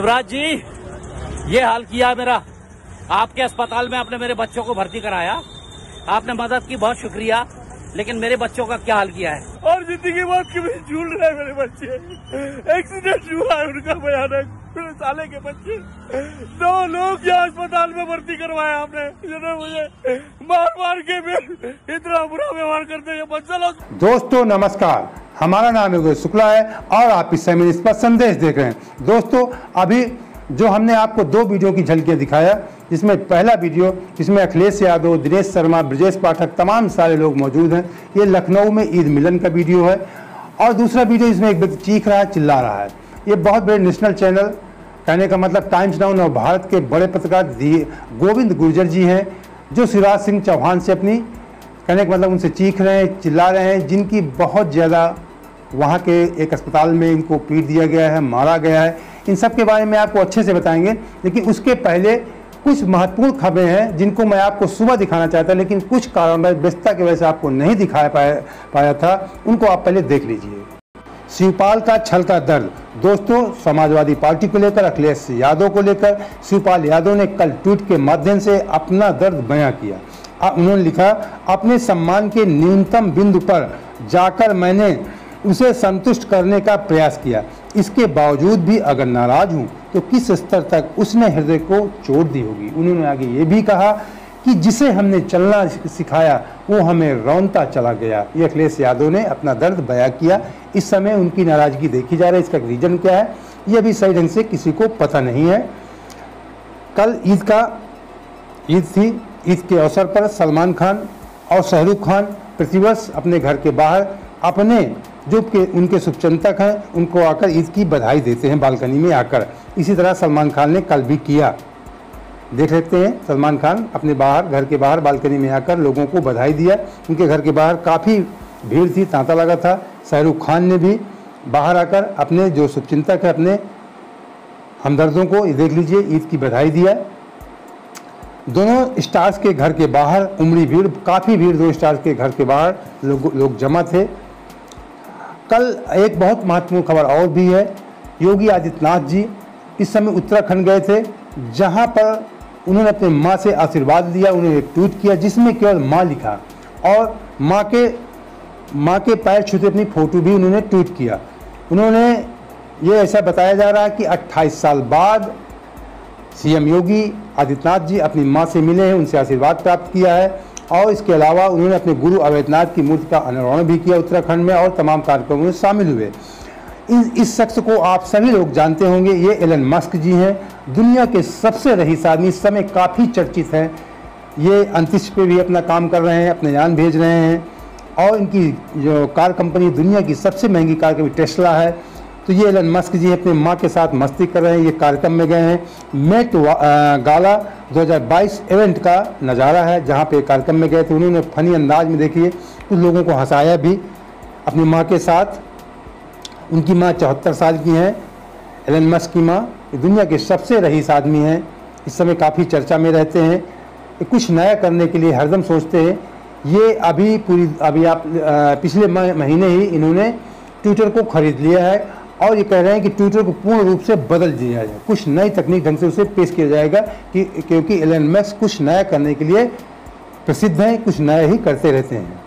युवराज जी, ये हाल किया मेरा। आपके अस्पताल में आपने मेरे बच्चों को भर्ती कराया, आपने मदद की, बहुत शुक्रिया। लेकिन मेरे बच्चों का क्या हाल किया है? और जिंदगी बहुत कभी झूल रहे मेरे बच्चे। एक्सीडेंट हुआ है उनका भयानक, मेरे साले के बच्चे। 2 लोग यहाँ अस्पताल में भर्ती करवाया हमने, जिन्होंने मुझे मार के भी इतना बुरा व्यवहार करते हैं बच्चा लोग। दोस्तों नमस्कार, हमारा नाम योगेश शुक्ला है और आप इस समय इस पर संदेश देख रहे हैं। दोस्तों अभी जो हमने आपको 2 वीडियो की झलकियां दिखाया, जिसमें पहला वीडियो जिसमें अखिलेश यादव, दिनेश शर्मा, ब्रजेश पाठक तमाम सारे लोग मौजूद हैं, ये लखनऊ में ईद मिलन का वीडियो है। और दूसरा वीडियो इसमें एक व्यक्ति चीख रहा है, चिल्ला रहा है। ये बहुत बड़े नेशनल चैनल, कहने का मतलब टाइम्स नाउ और भारत के बड़े पत्रकार गोविंद गुर्जर जी हैं, जो शिवराज सिंह चौहान से अपनी, कहने का मतलब उनसे चीख रहे हैं, चिल्ला रहे हैं, जिनकी बहुत ज़्यादा वहाँ के एक अस्पताल में इनको पीट दिया गया है, मारा गया है। इन सब के बारे में आपको अच्छे से बताएंगे, लेकिन उसके पहले कुछ महत्वपूर्ण खबरें हैं जिनको मैं आपको सुबह दिखाना चाहता, लेकिन कुछ कारणवश व्यस्तता की वजह से आपको नहीं दिखा पाया था। उनको आप पहले देख लीजिए। शिवपाल का छल का दर्द। दोस्तों, समाजवादी पार्टी को लेकर, अखिलेश यादव को लेकर शिवपाल यादव ने कल ट्वीट के माध्यम से अपना दर्द बयां किया। उन्होंने लिखा, अपने सम्मान के न्यूनतम बिंदु पर जाकर मैंने उसे संतुष्ट करने का प्रयास किया। इसके बावजूद भी अगर नाराज हूं तो किस स्तर तक उसने हृदय को चोट दी होगी। उन्होंने आगे ये भी कहा कि जिसे हमने चलना सिखाया वो हमें रौंदता चला गया। ये अखिलेश यादव ने अपना दर्द बयां किया। इस समय उनकी नाराजगी देखी जा रही है, इसका रीजन क्या है ये अभी सही ढंग से किसी को पता नहीं है। कल ईद थी। ईद के अवसर पर सलमान खान और शाहरुख खान प्रतिवर्ष अपने घर के बाहर अपने जो कि उनके शुभचिंतक हैं उनको आकर ईद की बधाई देते हैं बालकनी में आकर। इसी तरह सलमान खान ने कल भी किया। देख सकते हैं सलमान खान अपने घर के बाहर बालकनी में आकर लोगों को बधाई दिया। उनके घर के बाहर काफ़ी भीड़ थी, तांता लगा था। शाहरुख खान ने भी बाहर आकर अपने जो शुभचिंतक है, अपने हमदर्दों को देख लीजिए ईद की बधाई दिया। दोनों स्टार्स के घर के बाहर उमड़ी भीड़, काफ़ी भीड़ 2 स्टार्स के घर के बाहर लोग जमा थे। कल एक बहुत महत्वपूर्ण खबर और भी है। योगी आदित्यनाथ जी इस समय उत्तराखंड गए थे, जहां पर उन्होंने अपने मां से आशीर्वाद लिया। उन्होंने एक ट्वीट किया जिसमें केवल मां लिखा और मां के पैर छूते अपनी फोटो भी उन्होंने ट्वीट किया। उन्होंने ये ऐसा बताया जा रहा है कि 28 साल बाद सीएम योगी आदित्यनाथ जी अपनी मां से मिले हैं, उनसे आशीर्वाद प्राप्त किया है। और इसके अलावा उन्होंने अपने गुरु अवैधनाथ की मूर्ति का अनावरण भी किया उत्तराखंड में और तमाम कार्यक्रमों में शामिल हुए। इस शख्स को आप सभी लोग जानते होंगे, ये एलन मस्क जी हैं, दुनिया के सबसे रईस आदमी, इस समय काफ़ी चर्चित हैं। ये अंतरिक्ष पे भी अपना काम कर रहे हैं, अपने यान भेज रहे हैं और इनकी जो कार कंपनी दुनिया की सबसे महंगी कार कभी टेस्ला है। तो ये एलन मस्क जी अपने माँ के साथ मस्ती कर रहे हैं। ये कार्यक्रम में गए हैं। मेट गाला 2022 इवेंट का नज़ारा है जहाँ पे कार्यक्रम में गए थे। उन्होंने फनी अंदाज में देखिए कुछ लोगों को हंसाया भी अपनी माँ के साथ। उनकी माँ 74 साल की हैं। एलन मस्क की माँ दुनिया के सबसे रईस आदमी हैं, इस समय काफ़ी चर्चा में रहते हैं। ये कुछ नया करने के लिए हरदम सोचते हैं। ये अभी आप पिछले महीने ही इन्होंने ट्विटर को खरीद लिया है और ये कह रहे हैं कि ट्विटर को पूर्ण रूप से बदल दिया जाए, कुछ नई तकनीक ढंग से उसे पेश किया जाएगा क्योंकि एलन मस्क कुछ नया करने के लिए प्रसिद्ध हैं, कुछ नया ही करते रहते हैं।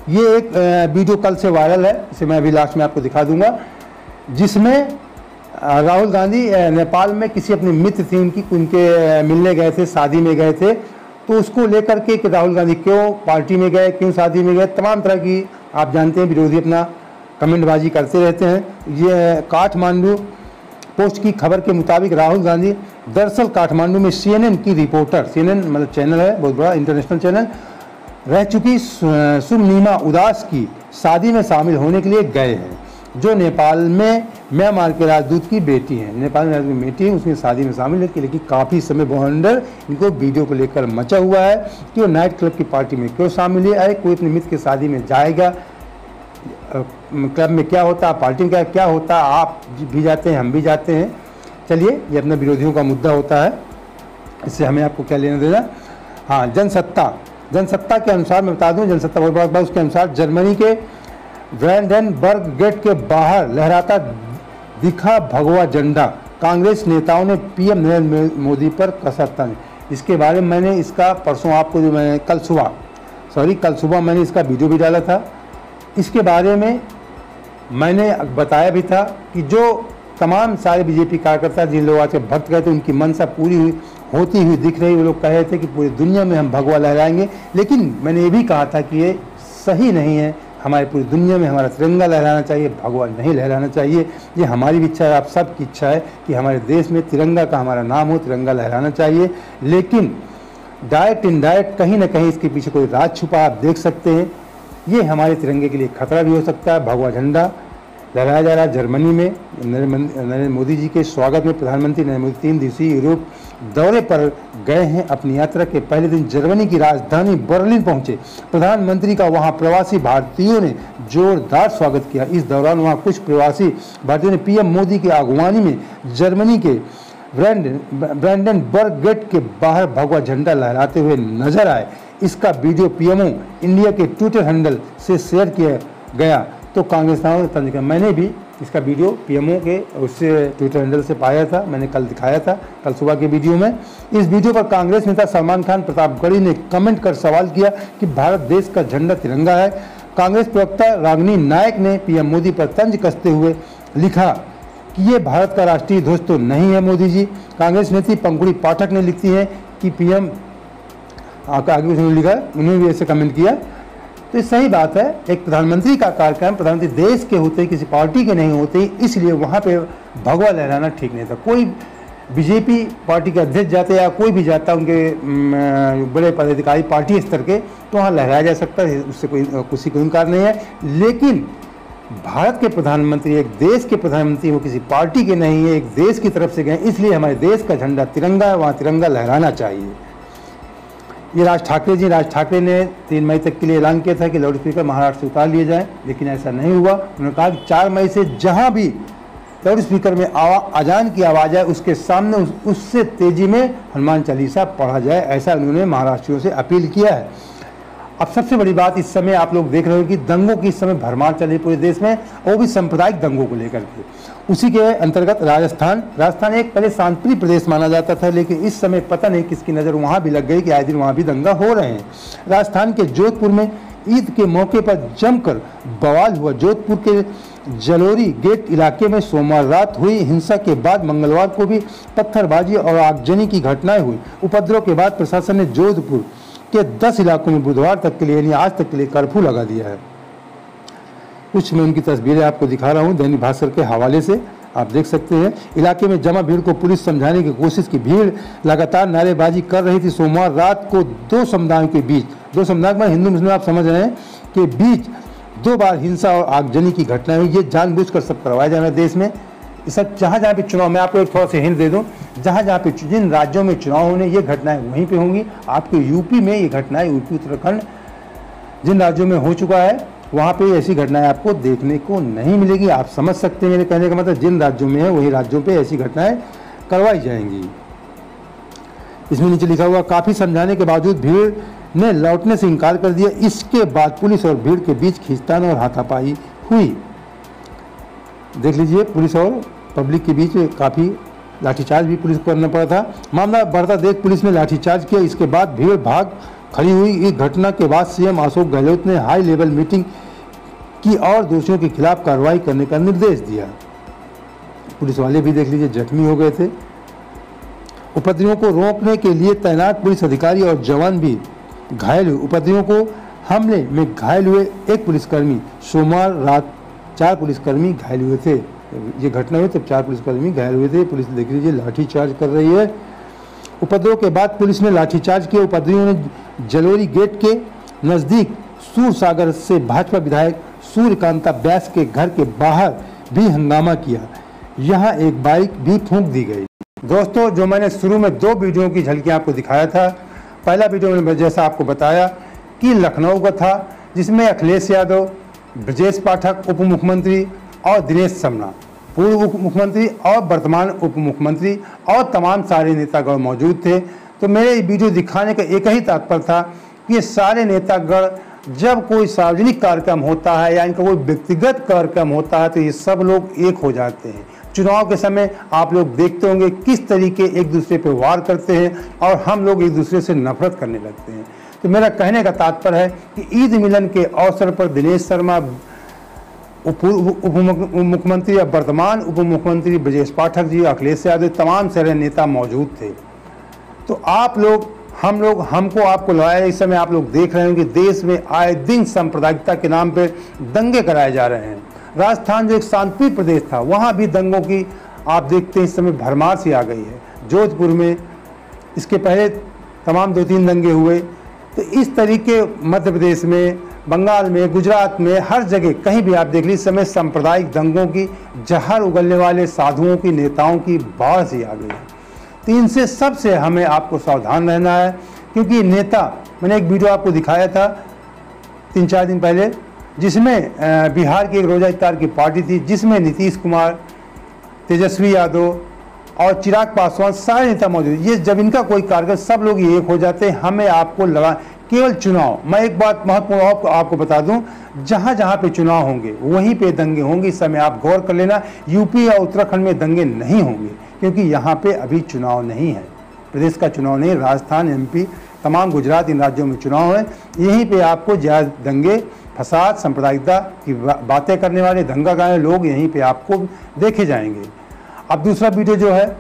ये एक वीडियो कल से वायरल है, इसे मैं अभी लास्ट में आपको दिखा दूंगा, जिसमें राहुल गांधी नेपाल में किसी अपने मित्र थी उनके मिलने गए थे, शादी में गए थे। तो उसको लेकर के कि राहुल गांधी क्यों पार्टी में गए, क्यों शादी में गए, तमाम तरह की आप जानते हैं विरोधी अपना कमेंटबाजी करते रहते हैं। ये काठमांडू पोस्ट की खबर के मुताबिक राहुल गांधी दरअसल काठमांडू में CNN की रिपोर्टर, CNN मतलब चैनल है बहुत बड़ा इंटरनेशनल चैनल, रह चुकी सुनीमा उदास की शादी में शामिल होने के लिए गए हैं, जो नेपाल में म्यांमार के राजदूत की बेटी हैं। नेपाल में राजदूत की बेटी है, उसमें शादी में शामिल है। लेकिन काफ़ी समय बवंडर इनको वीडियो को लेकर मचा हुआ है कि वो नाइट क्लब की पार्टी में क्यों शामिल है। अरे कोई अपने मित्र की शादी में जाएगा, क्लब में क्या होता है, पार्टी में क्या होता है, आप भी जाते हैं, हम भी जाते हैं। चलिए, ये अपने विरोधियों का मुद्दा होता है, इससे हमें आपको क्या लेना देना। हाँ, जनसत्ता के अनुसार मैं बता दूं, जनसत्ता बहुत बड़ा उसके अनुसार जर्मनी के ब्रांडेनबर्ग गेट के बाहर लहराता दिखा भगवा झंडा कांग्रेस नेताओं ने पीएम नरेंद्र मोदी पर कसा तंज। इसके बारे में मैंने इसका परसों आपको जो मैं कल सुबह मैंने इसका वीडियो भी डाला था। इसके बारे में मैंने बताया भी था कि जो तमाम सारे बीजेपी कार्यकर्ता जिन लोग आज के भक्त गए थे उनकी मनसा पूरी होती हुई दिख रही। वो लोग कह रहे थे कि पूरी दुनिया में हम भगवा लहराएंगे, लेकिन मैंने ये भी कहा था कि ये सही नहीं है। हमारी पूरी दुनिया में हमारा तिरंगा लहराना चाहिए, भगवा नहीं लहराना चाहिए। ये हमारी भी इच्छा है, आप सबकी इच्छा है कि हमारे देश में तिरंगा का हमारा नाम हो, तिरंगा लहराना चाहिए। लेकिन डायरेक्ट इनडायरेक्ट कहीं ना कहीं इसके पीछे कोई राज छुपा आप देख सकते हैं। ये हमारे तिरंगे के लिए खतरा भी हो सकता है। भगवा झंडा लहराया जा रहा है जर्मनी में। नरेंद्र मोदी जी के स्वागत में प्रधानमंत्री नरेंद्र मोदी 3 दिवसीय यूरोप दौरे पर गए हैं। अपनी यात्रा के पहले दिन जर्मनी की राजधानी बर्लिन पहुंचे। प्रधानमंत्री का वहां प्रवासी भारतीयों ने जोरदार स्वागत किया। इस दौरान वहां कुछ प्रवासी भारतीयों ने पीएम मोदी की अगवानी में जर्मनी के ब्रांडेनबर्ग गेट के बाहर भगवा झंडा लहराते हुए नजर आए। इसका वीडियो पीएमओ इंडिया के ट्विटर हैंडल से शेयर किया गया तो कांग्रेस नेताओं ने तंज किया। मैंने भी इसका वीडियो पीएमओ के उससे ट्विटर हैंडल से पाया था, मैंने कल दिखाया था, कल सुबह के वीडियो में। इस वीडियो पर कांग्रेस नेता सलमान खान प्रतापगढ़ी ने कमेंट कर सवाल किया कि भारत देश का झंडा तिरंगा है। कांग्रेस प्रवक्ता रागिनी नायक ने पीएम मोदी पर तंज कसते हुए लिखा कि ये भारत का राष्ट्रीय ध्वज तो नहीं है मोदी जी। कांग्रेस नेत्री पंकुड़ी पाठक ने लिखती है कि पीएम आगे उसने लिखा, उन्होंने भी ऐसे कमेंट किया। तो सही बात है, एक प्रधानमंत्री का कार्यक्रम प्रधानमंत्री देश के होते, किसी पार्टी के नहीं होते, इसलिए वहाँ पे भगवा लहराना ठीक नहीं था। कोई बीजेपी पार्टी के अध्यक्ष जाते या कोई भी जाता, उनके बड़े पदाधिकारी पार्टी स्तर के, तो वहाँ लहराया जा सकता है, उससे किसी को इनकार नहीं है। लेकिन भारत के प्रधानमंत्री, एक देश के प्रधानमंत्री, वो किसी पार्टी के नहीं है, एक देश की तरफ से गए, इसलिए हमारे देश का झंडा तिरंगा है, वहाँ तिरंगा लहराना चाहिए। ये राज ठाकरे ने 3 मई तक के लिए ऐलान किया था कि लाउड स्पीकर महाराष्ट्र से उतार लिए जाएं, लेकिन ऐसा नहीं हुआ। उन्होंने कहा कि 4 मई से जहां भी लाउड स्पीकर में अजान की आवाज़ आए उसके सामने उससे तेजी में हनुमान चालीसा पढ़ा जाए, ऐसा उन्होंने महाराष्ट्रियों से अपील किया है। अब सबसे बड़ी बात, इस समय आप लोग देख रहे हो कि दंगों की इस समय भरमार चली पूरे देश में, वो भी सांप्रदायिक दंगों को लेकर के। उसी के अंतर्गत राजस्थान एक पहले शांतिप्रिय प्रदेश माना जाता था, लेकिन इस समय पता नहीं किसकी नज़र वहाँ भी लग गई कि आए दिन वहाँ भी दंगा हो रहे हैं। राजस्थान के जोधपुर में ईद के मौके पर जमकर बवाल हुआ। जोधपुर के जलोरी गेट इलाके में सोमवार रात हुई हिंसा के बाद मंगलवार को भी पत्थरबाजी और आगजनी की घटनाएं हुई। उपद्रव के बाद प्रशासन ने जोधपुर के 10 इलाकों में बुधवार तक के लिए यानी आज तक के लिए कर्फ्यू लगा दिया है। कुछ मैं उनकी तस्वीरें आपको दिखा रहा हूं दैनिक भास्कर के हवाले से, आप देख सकते हैं। इलाके में जमा भीड़ को पुलिस समझाने की कोशिश की। भीड़ लगातार नारेबाजी कर रही थी। सोमवार रात को 2 समुदायों के बीच, 2 समुदाय में हिंदू मुस्लिम आप समझ रहे हैं, के बीच 2 बार हिंसा और आगजनी की घटना हुई। ये जानबूझकर सब करवाया जा रहा है देश में। सब जहाँ पे चुनाव, मैं आपको एक थोड़ा सा हिंट दे दूँ, जहाँ पे जिन राज्यों में चुनाव होने, ये घटनाएं वहीं पे होंगी। आपके यूपी में ये घटनाएं, यूपी उत्तराखंड जिन राज्यों में हो चुका है, वहाँ पे ऐसी घटनाएं आपको देखने को नहीं मिलेगी। आप समझ सकते हैं मेरे कहने का मतलब, जिन राज्यों में है वही राज्यों पे ऐसी घटनाएं करवाई जाएंगी। इसमें नीचे लिखा हुआ, काफ़ी समझाने के बावजूद भीड़ ने लौटने से इनकार कर दिया। इसके बाद पुलिस और भीड़ के बीच खींचतान और हाथापाई हुई। देख लीजिए, पुलिस और पब्लिक के बीच काफ़ी लाठीचार्ज भी पुलिस को करना पड़ा था। मामला बढ़ता देख पुलिस ने लाठीचार्ज किया। इसके बाद भीड़ भाग खड़ी हुई। इस घटना के बाद सीएम अशोक गहलोत ने हाई लेवल मीटिंग की और दोषियों के खिलाफ कार्रवाई करने का निर्देश दिया। पुलिस वाले भी देख लीजिए जख्मी हो गए थे। उपद्रवियों को रोकने के लिए तैनात पुलिस अधिकारी और जवान भी घायल हुए। उपद्रवियों को हमले में घायल हुए एक पुलिसकर्मी, सोमवार रात 4 पुलिसकर्मी घायल हुए थे। ये घटना हुई तब 4 पुलिसकर्मी घायल हुए थे। पुलिस देख लीजिए लाठीचार्ज कर रही है। उपद्रव के बाद पुलिस ने लाठीचार्ज किया। उपद्रवियों ने जलोरी गेट के नज़दीक सूरसागर से भाजपा विधायक सूर्यकांता व्यास के घर के बाहर भी हंगामा किया। यहाँ एक बाइक भी फूंक दी गई। दोस्तों, जो मैंने शुरू में 2 वीडियो की झलकियाँ आपको दिखाया था, पहला वीडियो में जैसा आपको बताया कि लखनऊ का था, जिसमें अखिलेश यादव, ब्रजेश पाठक उप मुख्यमंत्री और दिनेश समना पूर्व उप मुख्यमंत्री और वर्तमान उप मुख्यमंत्री और तमाम सारे नेतागण मौजूद थे। तो मेरे वीडियो दिखाने का एक ही तात्पर्य था कि ये सारे नेतागण जब कोई सार्वजनिक कार्यक्रम होता है या इनका कोई व्यक्तिगत कार्यक्रम होता है तो ये सब लोग एक हो जाते हैं। चुनाव के समय आप लोग देखते होंगे किस तरीके एक दूसरे पर वार करते हैं और हम लोग एक दूसरे से नफरत करने लगते हैं। तो मेरा कहने का तात्पर्य है कि ईद मिलन के अवसर पर दिनेश शर्मा, उप मुख्यमंत्री या वर्तमान उप मुख्यमंत्री ब्रजेश पाठक जी, अखिलेश यादव, तमाम सारे नेता मौजूद थे। तो आप लोग, हम लोग, हमको आपको लगाया, इस समय आप लोग देख रहे हैं कि देश में आए दिन सांप्रदायिकता के नाम पे दंगे कराए जा रहे हैं। राजस्थान जो एक शांतिप्रिय प्रदेश था, वहाँ भी दंगों की आप देखते हैं इस समय भरमार सी आ गई है। जोधपुर में इसके पहले तमाम 2-3 दंगे हुए। तो इस तरीके मध्य प्रदेश में, बंगाल में, गुजरात में, हर जगह कहीं भी आप देख लीजिए, इस समय सांप्रदायिक दंगों की, जहर उगलने वाले साधुओं की, नेताओं की बाढ़ सी आ गई है। तो इनसे सबसे हमें आपको सावधान रहना है, क्योंकि नेता, मैंने एक वीडियो आपको दिखाया था 3-4 दिन पहले, जिसमें बिहार की एक रोजा इफ्तार की पार्टी थी, जिसमें नीतीश कुमार, तेजस्वी यादव और चिराग पासवान सारे नेता मौजूद। ये जब इनका कोई कार्यक्रम, सब लोग एक हो जाते हैं। हमें आपको लगा केवल चुनाव, मैं एक बात महत्वपूर्ण आपको बता दूं, जहां जहां पे चुनाव होंगे वहीं पे दंगे होंगे। इस समय आप गौर कर लेना, यूपी या उत्तराखंड में दंगे नहीं होंगे, क्योंकि यहाँ पे अभी चुनाव नहीं है, प्रदेश का चुनाव नहीं। राजस्थान, एमपी, तमाम गुजरात, इन राज्यों में चुनाव है। यहीं पे आपको ज्यादा दंगे, फसाद, सांप्रदायिकता की बातें करने वाले, दंगा गाने लोग यहीं पे आपको देखे जाएंगे। अब दूसरा वीडियो जो है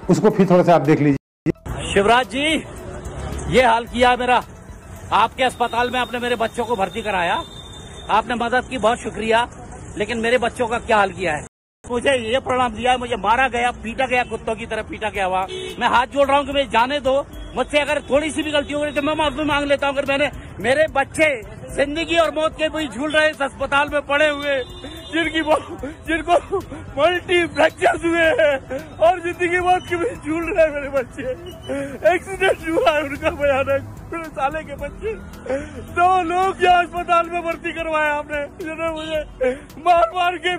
उसको फिर थोड़ा सा आप देख लीजिए। शिवराज जी, ये हाल किया मेरा, आपके अस्पताल में आपने मेरे बच्चों को भर्ती कराया, आपने मदद की, बहुत शुक्रिया, लेकिन मेरे बच्चों का क्या हाल किया है। मुझे ये परिणाम दिया है, मुझे मारा गया, पीटा गया, कुत्तों की तरह पीटा गया हुआ। मैं हाथ जोड़ रहा हूँ कि मुझे जाने दो, मुझसे अगर थोड़ी सी भी गलती हो गई तो मैं माफी मांग लेता हूँ। अगर मैंने, मेरे बच्चे जिंदगी और मौत के बीच झूल रहे इस अस्पताल में पड़े हुए, जिनको मल्टीप्लेक्चर्स हुए हैं और जिंदगी मौत के बीच झूल रहे हैं मेरे बच्चे। एक्सीडेंट हुआ है उनका भयानक, मेरे साले के बच्चे, 2 लोग यहाँ अस्पताल में भर्ती करवाया आपने, जिन्होंने मुझे मार मार के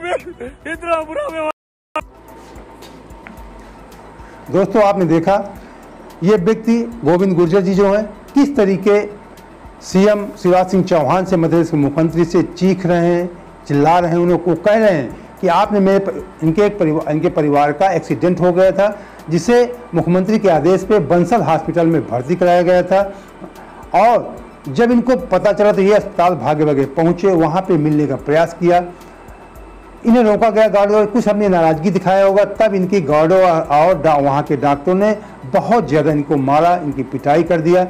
इतना बुरा व्यवहार। दोस्तों, आपने देखा ये व्यक्ति गोविंद गुर्जर जी जो हैं, किस तरीके सीएम शिवराज सिंह चौहान से, मध्य प्रदेश के मुख्यमंत्री से चीख रहे हैं, चिल्ला रहे हैं, उनको कह रहे हैं कि आपने इनके परिवार का एक्सीडेंट हो गया था, जिसे मुख्यमंत्री के आदेश पे बंसल हॉस्पिटल में भर्ती कराया गया था। और जब इनको पता चला तो ये अस्पताल भागे भागे पहुंचे, वहां पे मिलने का प्रयास किया, इन्हें रोका गया गार्डों, कुछ हमने नाराजगी दिखाया होगा, तब इनकी गार्डों और वहाँ के डॉक्टरों ने बहुत ज़्यादा इनको मारा, इनकी पिटाई कर दिया।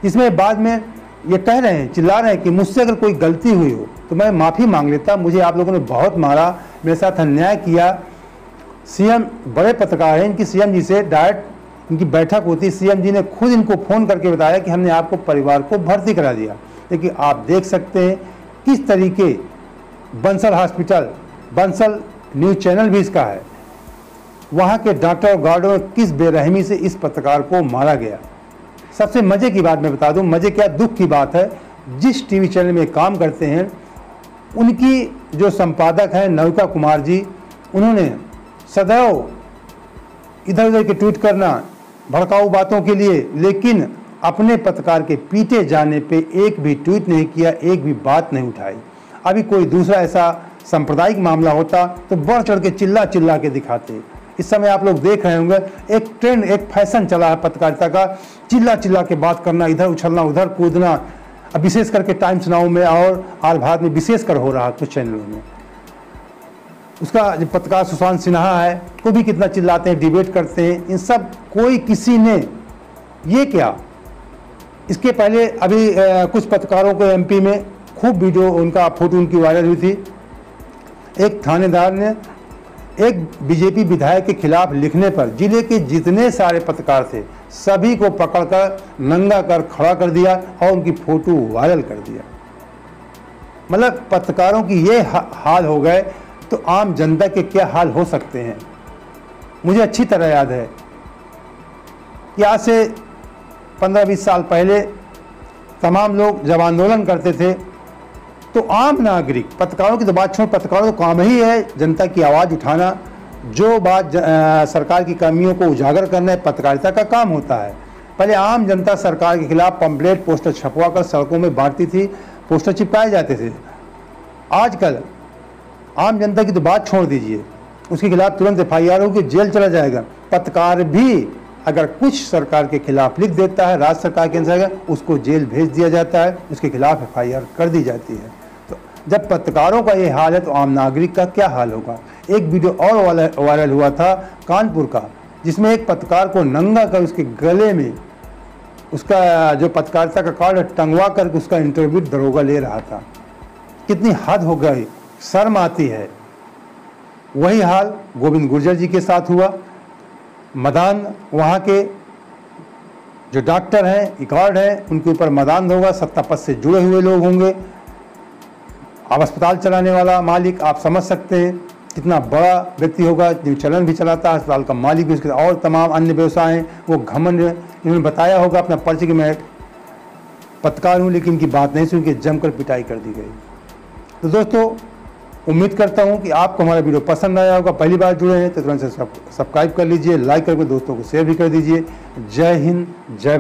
इसमें बाद में ये कह रहे हैं, चिल्ला रहे हैं कि मुझसे अगर कोई गलती हुई हो तो मैं माफ़ी मांग लेता, मुझे आप लोगों ने बहुत मारा, मेरे साथ अन्याय किया। सीएम बड़े पत्रकार हैं, इनकी सीएम जी से डायरेक्ट इनकी बैठक होती, सीएम जी ने खुद इनको फ़ोन करके बताया कि हमने आपको परिवार को भर्ती करा दिया। लेकिन आप देख सकते हैं किस तरीके Bansal hospital, Bansal news channel भी इसका है, वहाँ के डॉक्टर और गार्डों में किस बेरहमी से इस पत्रकार को मारा गया। सबसे मज़े की बात मैं बता दूं, मज़े क्या दुख की बात है, जिस टीवी चैनल में काम करते हैं उनकी जो संपादक हैं नविका कुमार जी, उन्होंने सदैव इधर उधर के ट्वीट करना भड़काऊ बातों के लिए, लेकिन अपने पत्रकार के पीटे जाने पे एक भी ट्वीट नहीं किया, एक भी बात नहीं उठाई। अभी कोई दूसरा ऐसा सांप्रदायिक मामला होता तो बढ़ चढ़ के चिल्ला चिल्ला के दिखाते। इस समय आप लोग देख रहे होंगे एक ट्रेंड, एक फैशन चला है पत्रकारिता का, चिल्ला चिल्ला के बात करना, इधर उछलना, उधर कूदना। अब विशेष करके टाइम्स नाउ में और आज भारत में विशेषकर हो रहा है कुछ चैनलों में। उसका जो पत्रकार सुशांत सिन्हा है, वो भी कितना चिल्लाते हैं, डिबेट करते हैं। इन सब कोई किसी ने ये क्या, इसके पहले अभी कुछ पत्रकारों को एमपी में खूब वीडियो, उनका फोटो उनकी वायरल हुई थी। एक थानेदार ने एक बीजेपी विधायक के खिलाफ लिखने पर जिले के जितने सारे पत्रकार थे सभी को पकड़कर नंगा कर खड़ा कर दिया और उनकी फोटो वायरल कर दिया। मतलब पत्रकारों की ये हाल हो गए तो आम जनता के क्या हाल हो सकते हैं। मुझे अच्छी तरह याद है कि आज से 15-20 साल पहले तमाम लोग जब आंदोलन करते थे तो आम नागरिक, पत्रकारों की तो बात छोड़, पत्रकारों का काम ही है जनता की आवाज़ उठाना, जो बात सरकार की कमियों को उजागर करना है, पत्रकारिता का काम होता है। पहले आम जनता सरकार के खिलाफ पंपलेट, पोस्टर छपवा कर सड़कों में बांटती थी, पोस्टर चिपकाए जाते थे। आजकल आम जनता की तो बात छोड़ दीजिए, उसके खिलाफ तुरंत FIR होगी, जेल चला जाएगा। पत्रकार भी अगर कुछ सरकार के खिलाफ लिख देता है, राज्य सरकार के अनुसार, उसको जेल भेज दिया जाता है, उसके खिलाफ FIR कर दी जाती है। तो जब पत्रकारों का ये हाल है तो आम नागरिक का क्या हाल होगा। एक वीडियो और वायरल हुआ था कानपुर का, जिसमें एक पत्रकार को नंगा कर उसके गले में उसका जो पत्रकारिता का कार्ड टंगवा करके उसका इंटरव्यू दरोगा ले रहा था। कितनी हद हो गई, शर्म आती है। वही हाल गोविंद गुर्जर जी के साथ हुआ। मदान वहाँ के जो डॉक्टर हैं, इकार्ड हैं, उनके ऊपर मदान होगा, सत्ता पद से जुड़े हुए लोग होंगे। अब अस्पताल चलाने वाला मालिक, आप समझ सकते हैं कितना बड़ा व्यक्ति होगा, जो चलन भी चलाता है, अस्पताल का मालिक भी, उसके और तमाम अन्य व्यवसाय हैं। वो घमंड, इन्होंने बताया होगा अपना पर्चे कि मैं पत्रकार हूँ, लेकिन इनकी बात नहीं सुन के जमकर पिटाई कर दी गई। तो दोस्तों, उम्मीद करता हूँ कि आपको हमारा वीडियो पसंद आया होगा। पहली बार जुड़े हैं तो तुरंत से सब्सक्राइब कर लीजिए, लाइक करके दोस्तों को शेयर भी कर दीजिए। जय हिंद, जय